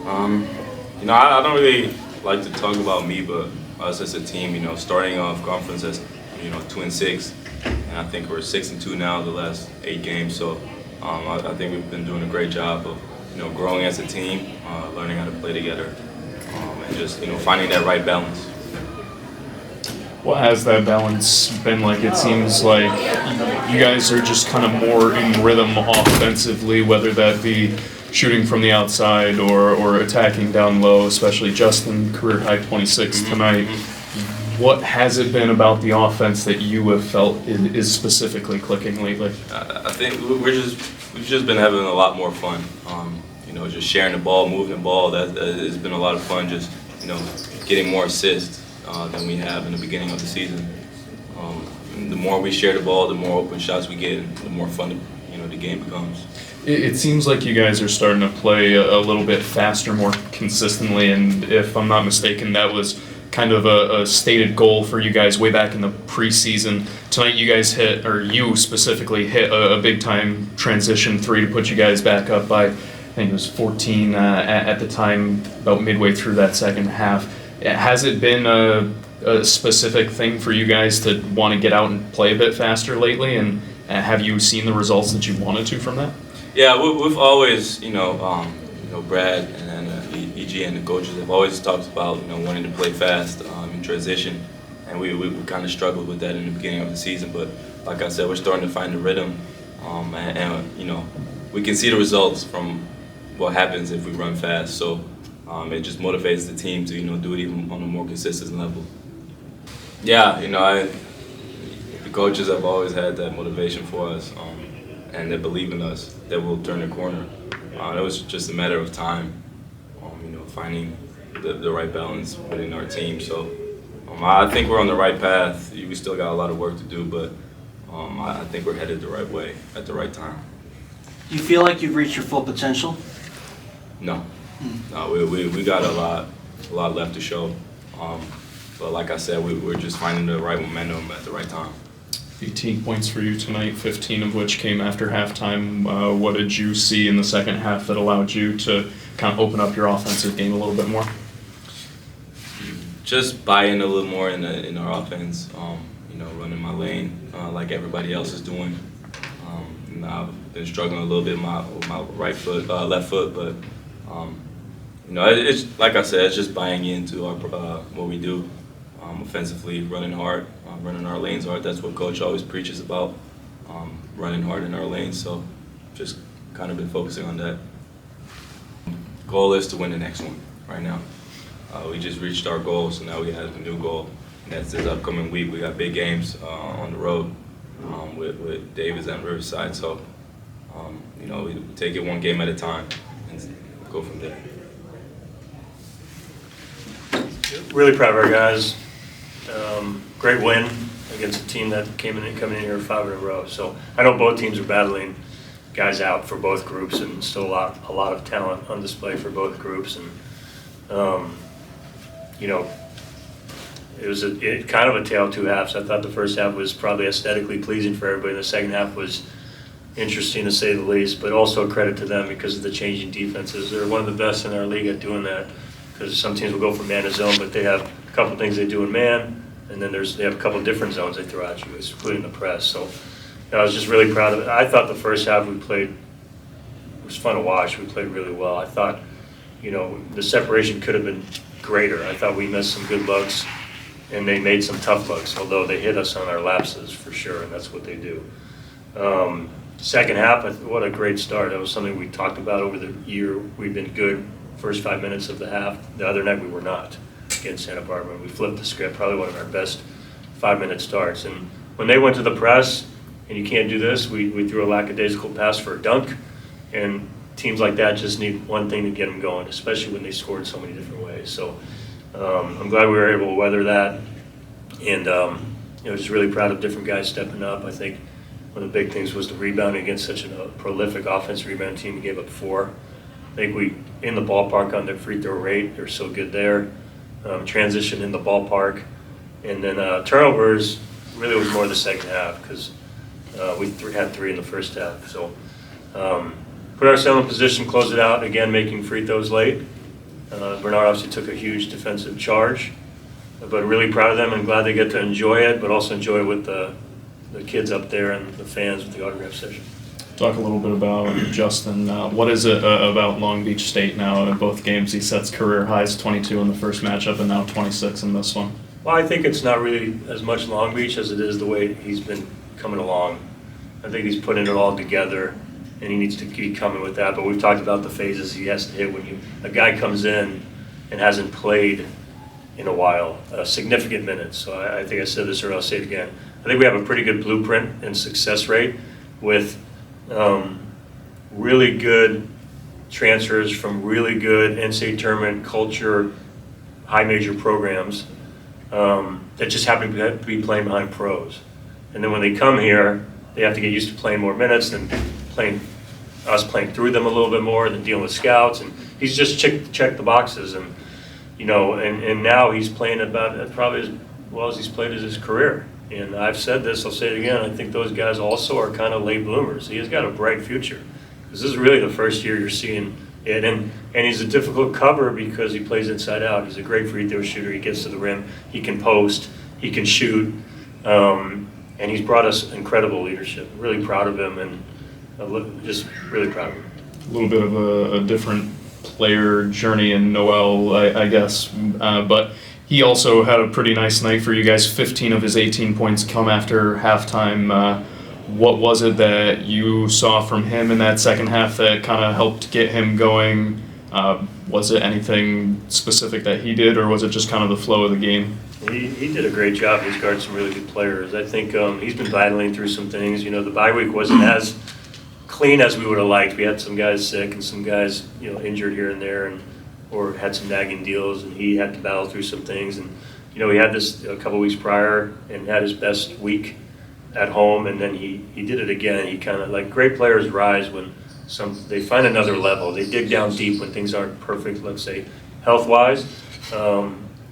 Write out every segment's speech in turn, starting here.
I don't really like to talk about me, but us as a team, starting off conference as 2-6, and I think we're 6-2 now the last 8 games. So I think we've been doing a great job of growing as a team, learning how to play together, and just finding that right balance. What has that balance been like? It seems like you guys are just kind of more in rhythm offensively, whether that be shooting from the outside or attacking down low, especially Justin, career high 26 tonight. What has it been about the offense that you have felt is specifically clicking lately? I think we've just been having a lot more fun. Just sharing the ball, moving the ball. That has been a lot of fun. Just getting more assists than we have in the beginning of the season. The more we share the ball, the more open shots we get, and the more fun the game becomes. It seems like you guys are starting to play a little bit faster, more consistently, and if I'm not mistaken, that was kind of a stated goal for you guys way back in the preseason. Tonight you guys hit, or you specifically hit a big-time transition 3 to put you guys back up by, I think it was 14 at the time, about midway through that second half. Has it been a specific thing for you guys to want to get out and play a bit faster lately, and have you seen the results that you wanted to from that? Yeah, we've always, Brad and EG and the coaches have always talked about, wanting to play fast in transition, and we kind of struggled with that in the beginning of the season. But like I said, we're starting to find the rhythm, and we can see the results from what happens if we run fast. So it just motivates the team to do it even on a more consistent level. Yeah, the coaches have always had that motivation for us. And they believe in us that we'll turn the corner. It was just a matter of time, finding the right balance within our team. So I think we're on the right path. We still got a lot of work to do, but I think we're headed the right way at the right time. Do you feel like you've reached your full potential? No, we got a lot left to show. But like I said, we're just finding the right momentum at the right time. 18 points for you tonight, 15 of which came after halftime. What did you see in the second half that allowed you to kind of open up your offensive game a little bit more? Just buy in a little more in our offense, running my lane like everybody else is doing. I've been struggling a little bit with my left foot, but it's like I said, it's just buying into our what we do offensively, running hard. Running our lanes hard. That's what Coach always preaches about, running hard in our lanes. So just kind of been focusing on that. Goal is to win the next one right now. We just reached our goal, so now we have a new goal. And that's this upcoming week. We got big games on the road with Davis and Riverside. So, we take it one game at a time and go from there. Really proud of our guys. Great win against a team that coming in here 5 in a row. So I know both teams are battling guys out for both groups, and still a lot of talent on display for both groups. And it was kind of a tale of two halves. I thought the first half was probably aesthetically pleasing for everybody. The second half was interesting to say the least, but also a credit to them because of the changing defenses. They're one of the best in our league at doing that, because some teams will go from man to zone, but they have a couple things they do in man, and then they have a couple different zones they throw at you, including the press. So I was just really proud of it. I thought the first half it was fun to watch. We played really well. I thought, the separation could have been greater. I thought we missed some good looks, and they made some tough looks, although they hit us on our lapses for sure, and that's what they do. Second half, what a great start. That was something we talked about over the year. We've been good first 5 minutes of the half. The other night we were not against Santa Barbara. We flipped the script, probably one of our best 5-minute starts. And when they went to the press, and you can't do this, we threw a lackadaisical pass for a dunk, and teams like that just need one thing to get them going, especially when they scored so many different ways. So I'm glad we were able to weather that, and just really proud of different guys stepping up. I think one of the big things was the rebounding against such a prolific offensive rebound team. We gave up 4. I think we, in the ballpark on their free throw rate, they're so good there. Transition in the ballpark. And then turnovers really was more the second half, because we had 3 in the first half. So put ourselves in position, close it out, again making free throws late, Bernard obviously took a huge defensive charge, but really proud of them and glad they get to enjoy it, but also enjoy it with the kids up there and the fans with the autograph session. Talk a little bit about Justin. What is it about Long Beach State now? In both games, he sets career highs, 22 in the first matchup and now 26 in this one. Well, I think it's not really as much Long Beach as it is the way he's been coming along. I think he's putting it all together, and he needs to keep coming with that. But we've talked about the phases he has to hit when a guy comes in and hasn't played in a while, significant minutes. So I think I said this earlier, I'll say it again. I think we have a pretty good blueprint and success rate with really good transfers from really good NCAA tournament culture, high major programs that just happen to be playing behind pros. And then when they come here, they have to get used to playing more minutes and playing through them a little bit more than dealing with scouts. And he's just checked the boxes, and and now he's playing about probably as well as he's played as his career. And I've said this, I'll say it again, I think those guys also are kind of late bloomers. He has got a bright future. This is really the first year you're seeing it. And he's a difficult cover because he plays inside out. He's a great free throw shooter. He gets to the rim. He can post. He can shoot. And he's brought us incredible leadership. Really proud of him, and just really proud of him. A little bit of a different player journey in Noel, I guess. But he also had a pretty nice night for you guys. 15 of his 18 points come after halftime. What was it that you saw from him in that second half that kind of helped get him going? Was it anything specific that he did, or was it just kind of the flow of the game? He did a great job. He's guarded some really good players. I think he's been battling through some things. The bye week wasn't as clean as we would have liked. We had some guys sick and some guys injured here and there, or had some nagging deals, and he had to battle through some things. And he had this a couple weeks prior and had his best week at home, and then he did it again. He kind of, like, great players rise when they find another level. They dig down deep when things aren't perfect, let's say, health-wise.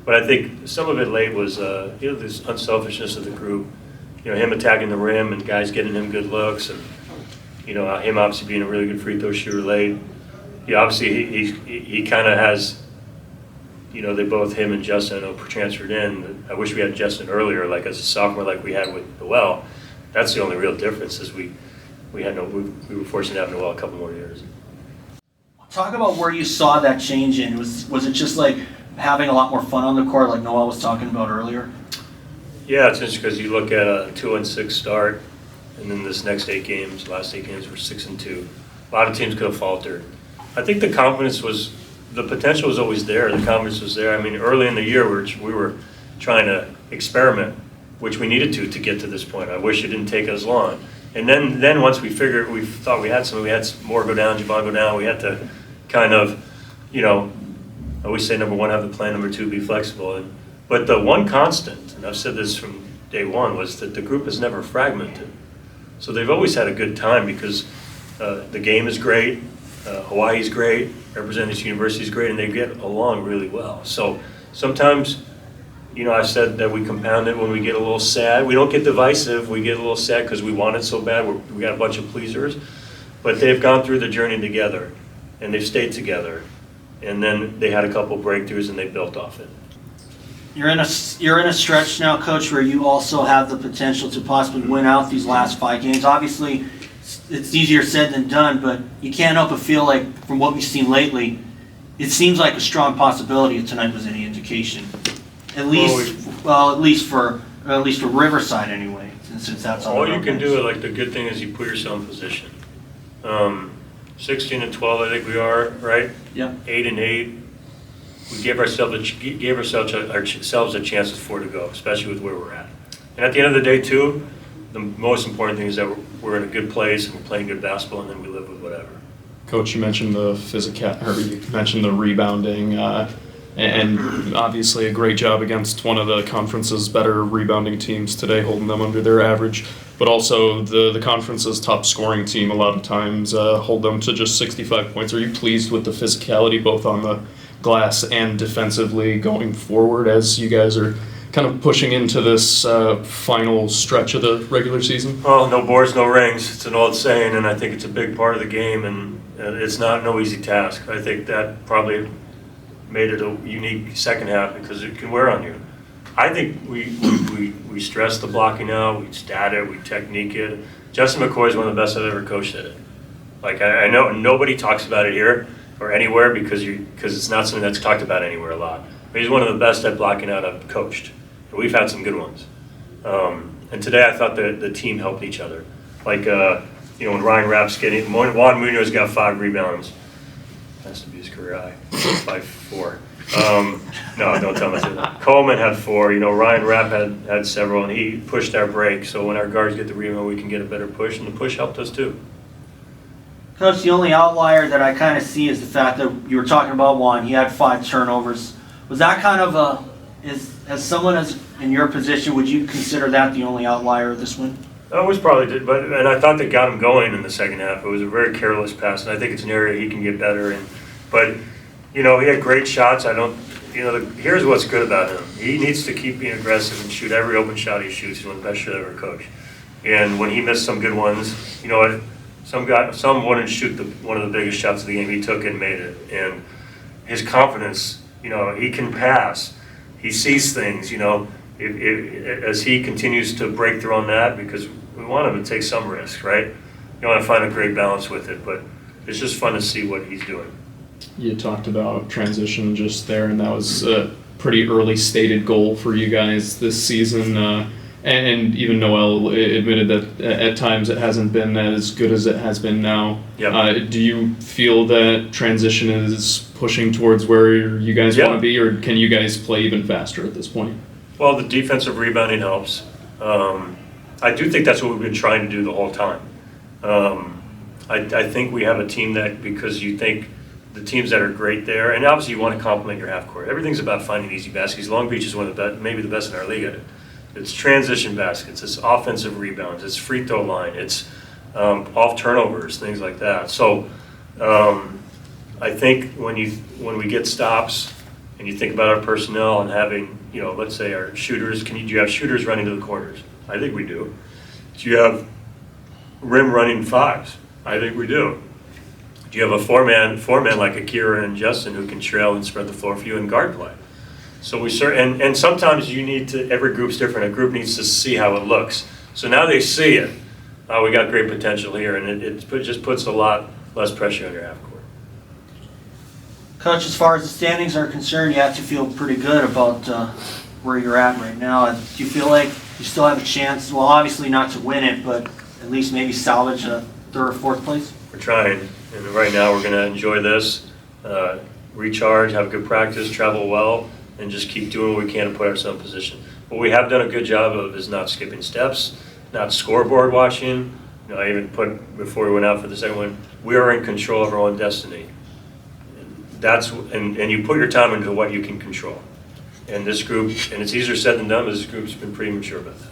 But I think some of it late was this unselfishness of the group. Him attacking the rim and guys getting him good looks, and him obviously being a really good free throw shooter late. Obviously he kind of has, they both, him and Justin, I know, transferred in. I wish we had Justin earlier, like as a sophomore, like we had with Noel. That's the only real difference, is we were fortunate to have Noel a couple more years. Talk about where you saw that change in. Was it just like having a lot more fun on the court, like Noel was talking about earlier? Yeah, it's interesting because you look at a 2-6 start, and then this last 8 games were 6-2. A lot of teams could have faltered. I think the potential was always there. The confidence was there. I mean, early in the year, we were trying to experiment, which we needed to get to this point. I wish it didn't take as long. And then once we thought we had more go down, Javon go down, we had to kind of, I always say, number one, have the plan, number two, be flexible. But the one constant, and I've said this from day one, was that the group is never fragmented. So they've always had a good time because the game is great, Hawaii's great, representing this university is great, and they get along really well. So sometimes, I've said that we compound it when we get a little sad. We don't get divisive, we get a little sad because we want it so bad, we got a bunch of pleasers. But they've gone through the journey together, and they've stayed together. And then they had a couple breakthroughs, and they built off it. You're in a stretch now, Coach, where you also have the potential to possibly win out these last 5 games. Obviously, it's easier said than done, but you can't help but feel like, from what we've seen lately, it seems like a strong possibility if tonight was any indication. At least for Riverside anyway, since that's all. All you can do, like, the good thing is you put yourself in position. 16-12, I think we are, right? Yeah. 8-8. We gave ourselves a chance with 4 to go, especially with where we're at. And at the end of the day, too, the most important thing is that we're in a good place and we're playing good basketball, and then we live with whatever. Coach, you mentioned the you mentioned the rebounding, and obviously a great job against one of the conference's better rebounding teams today, holding them under their average. But also the conference's top scoring team a lot of times hold them to just 65 points. Are you pleased with the physicality both on the glass and defensively going forward as you guys are kind of pushing into this final stretch of the regular season? Oh, no boards, no rings. It's an old saying, and I think it's a big part of the game, and it's no easy task. I think that probably made it a unique second half because it can wear on you. I think we stress the blocking out, we stat it, we technique it. Justin McKoy is one of the best I've ever coached at it. Like I know nobody talks about it here or anywhere because it's not something that's talked about anywhere a lot. But he's one of the best at blocking out I've coached. And we've had some good ones. And today I thought the team helped each other. Like when Ryan Rapp's getting, Juan Munoz got 5 rebounds. Has to be his career high. 5-4. No, don't tell me that. Coleman had 4. Ryan Rapp had several, and he pushed our break. So when our guards get the rebound, we can get a better push, and the push helped us too. Coach, the only outlier that I kind of see is the fact that you were talking about Juan. He had 5 turnovers. Was that kind of as someone in your position, would you consider that the only outlier of this win? That was probably, and I thought that got him going in the second half. It was a very careless pass, and I think it's an area he can get better in. But he had great shots. Here's what's good about him. He needs to keep being aggressive and shoot every open shot he shoots. He's one of the best shot I've ever coached. And when he missed some good ones, some wouldn't shoot one of the biggest shots of the game. He took it and made it. And his confidence, he can pass. He sees things, as he continues to break through on that, because we want him to take some risk, right? You want to find a great balance with it, but it's just fun to see what he's doing. You talked about transition just there, and that was a pretty early stated goal for you guys this season. And even Noel admitted that at times it hasn't been as good as it has been now. Yep. Do you feel that transition is pushing towards where you guys want to be, or can you guys play even faster at this point? Well, the defensive rebounding helps. I do think that's what we've been trying to do the whole time. I think we have a team that, because you think the teams that are great there, and obviously you want to complement your half court. Everything's about finding easy baskets. Long Beach is one of the best, maybe the best in our league at it. It's transition baskets, it's offensive rebounds, it's free throw line, it's off turnovers, things like that. So I think when we get stops and you think about our personnel and having, let's say our shooters, do you have shooters running to the corners? I think we do. Do you have rim running 5s? I think we do. Do you have a four-man like Akira and Justin who can trail and spread the floor for you and guard play? So and sometimes every group's different. A group needs to see how it looks. So now they see it. We got great potential here, and it just puts a lot less pressure on your half court. Coach, as far as the standings are concerned, you have to feel pretty good about where you're at right now. Do you feel like you still have a chance, well, obviously not to win it, but at least maybe salvage a 3rd or 4th place? We're trying, and right now we're going to enjoy this, recharge, have a good practice, travel well, and just keep doing what we can to put ourselves in position. What we have done a good job of is not skipping steps, not scoreboard watching. I even put, before we went out for the second one, we are in control of our own destiny. And you put your time into what you can control. And this group, and it's easier said than done, but this group's been pretty mature about that.